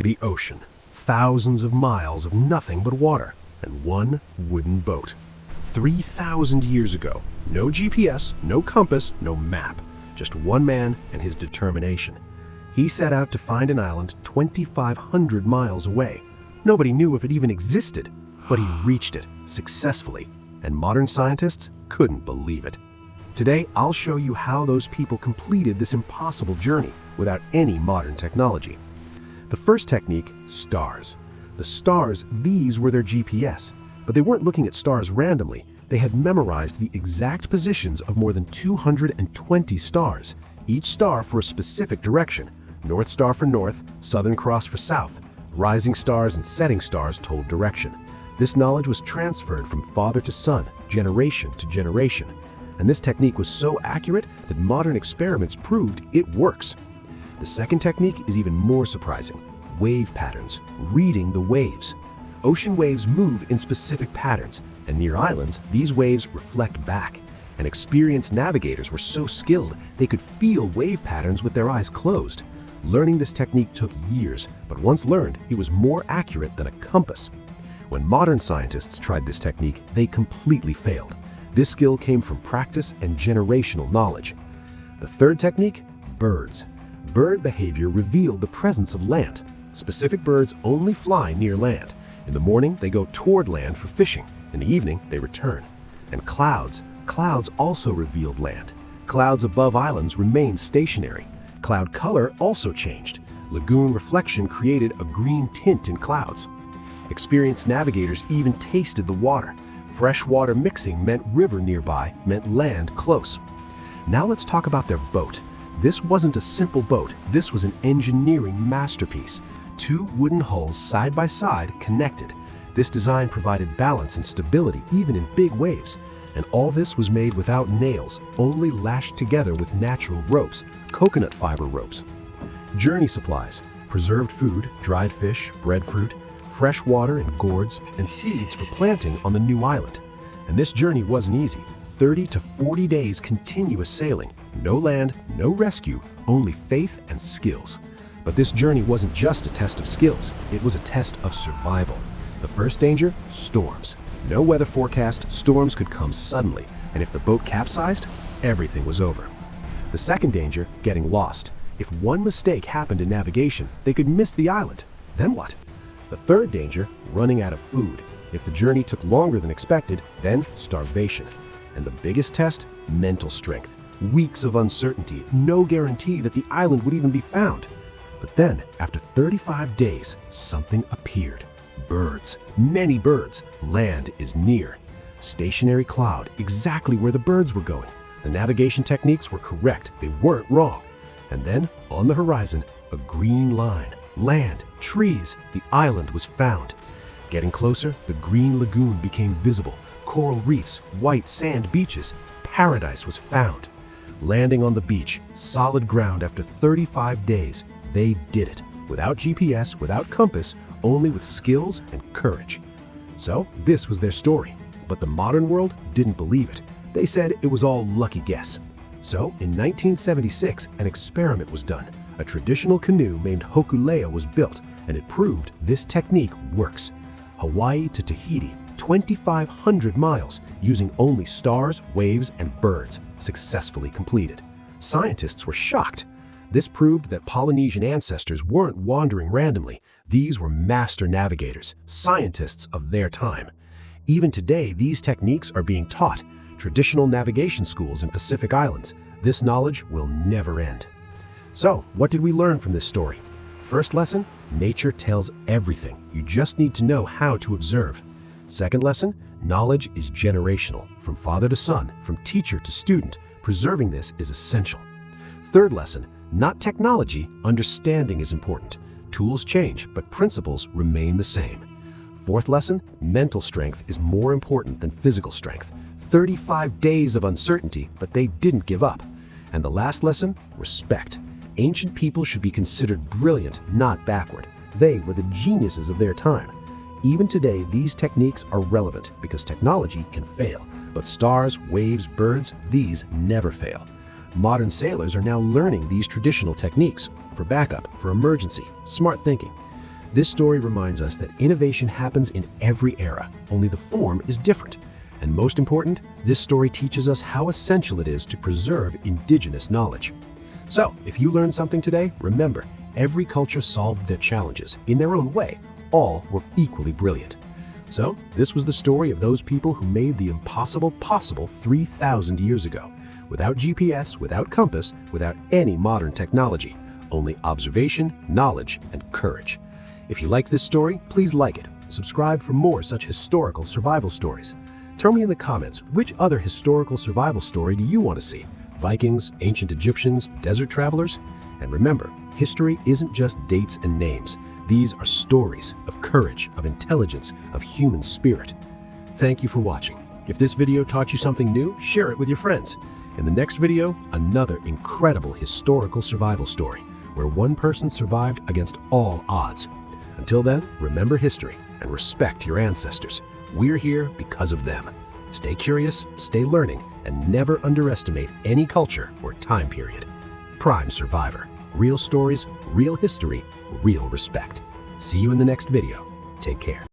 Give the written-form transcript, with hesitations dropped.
The ocean. Thousands of miles of nothing but water and one wooden boat. 3,000 years ago, no GPS, no compass, no map, just one man and his determination. He set out to find an island 2,500 miles away. Nobody knew if it even existed, but he reached it successfully, and modern scientists couldn't believe it. Today, I'll show you how those people completed this impossible journey without any modern technology. The first technique, stars. The stars, these were their GPS, but they weren't looking at stars randomly. They had memorized the exact positions of more than 220 stars, each star for a specific direction. North Star for north, Southern Cross for south. Rising stars and setting stars told direction. This knowledge was transferred from father to son, generation to generation. And this technique was so accurate that modern experiments proved it works. The second technique is even more surprising. Wave patterns, reading the waves. Ocean waves move in specific patterns, and near islands, these waves reflect back. And experienced navigators were so skilled they could feel wave patterns with their eyes closed. Learning this technique took years, but once learned, it was more accurate than a compass. When modern scientists tried this technique, they completely failed. This skill came from practice and generational knowledge. The third technique, birds. Bird behavior revealed the presence of land. Specific birds only fly near land. In the morning, they go toward land for fishing. In the evening, they return. And clouds. Clouds also revealed land. Clouds above islands remained stationary. Cloud color also changed. Lagoon reflection created a green tint in clouds. Experienced navigators even tasted the water. Fresh water mixing meant river nearby, meant land close. Now let's talk about their boat. This wasn't a simple boat. This was an engineering masterpiece. Two wooden hulls side by side connected. This design provided balance and stability even in big waves. And all this was made without nails, only lashed together with natural ropes, coconut fiber ropes. Journey supplies, preserved food, dried fish, breadfruit, fresh water and gourds, and seeds for planting on the new island. And this journey wasn't easy. 30 to 40 days continuous sailing. No land, no rescue, only faith and skills. But this journey wasn't just a test of skills, it was a test of survival. The first danger, storms. No weather forecast, storms could come suddenly, and if the boat capsized, everything was over. The second danger, getting lost. If one mistake happened in navigation, they could miss the island. Then what? The third danger, running out of food. If the journey took longer than expected, then starvation. And the biggest test, mental strength. Weeks of uncertainty, no guarantee that the island would even be found. But then, after 35 days, something appeared. Birds, many birds. Land is near. Stationary cloud, exactly where the birds were going. The navigation techniques were correct, they weren't wrong. And then, on the horizon, a green line. Land, trees, the island was found. Getting closer, the green lagoon became visible. Coral reefs, white sand beaches, paradise was found. Landing on the beach, solid ground after 35 days, they did it. Without GPS, without compass, only with skills and courage. So, this was their story. But the modern world didn't believe it. They said it was all lucky guess. So, in 1976, an experiment was done. A traditional canoe named Hokulea was built, and it proved this technique works. Hawaii to Tahiti, 2,500 miles, using only stars, waves, and birds, successfully completed. Scientists were shocked. This proved that Polynesian ancestors weren't wandering randomly. These were master navigators, scientists of their time. Even today, these techniques are being taught. Traditional navigation schools in Pacific Islands. This knowledge will never end. So, what did we learn from this story? First lesson, nature tells everything. You just need to know how to observe. Second lesson, knowledge is generational. From father to son, from teacher to student, preserving this is essential. Third lesson, not technology, understanding is important. Tools change, but principles remain the same. Fourth lesson, mental strength is more important than physical strength. 35 days of uncertainty, but they didn't give up. And the last lesson, respect. Ancient people should be considered brilliant, not backward. They were the geniuses of their time. Even today, these techniques are relevant because technology can fail, but stars, waves, birds, these never fail. Modern sailors are now learning these traditional techniques for backup, for emergency, smart thinking. This story reminds us that innovation happens in every era, only the form is different. And most important, this story teaches us how essential it is to preserve indigenous knowledge. So, if you learned something today, remember, every culture solved their challenges in their own way. All were equally brilliant. So, this was the story of those people who made the impossible possible 3,000 years ago. Without GPS, without compass, without any modern technology. Only observation, knowledge, and courage. If you like this story, please like it. Subscribe for more such historical survival stories. Tell me in the comments, which other historical survival story do you want to see? Vikings, ancient Egyptians, desert travelers? And remember, history isn't just dates and names. These are stories of courage, of intelligence, of human spirit. Thank you for watching. If this video taught you something new, share it with your friends. In the next video, another incredible historical survival story, where one person survived against all odds. Until then, remember history and respect your ancestors. We're here because of them. Stay curious, stay learning, and never underestimate any culture or time period. Prime Survivor. Real stories, real history, real respect. See you in the next video. Take care.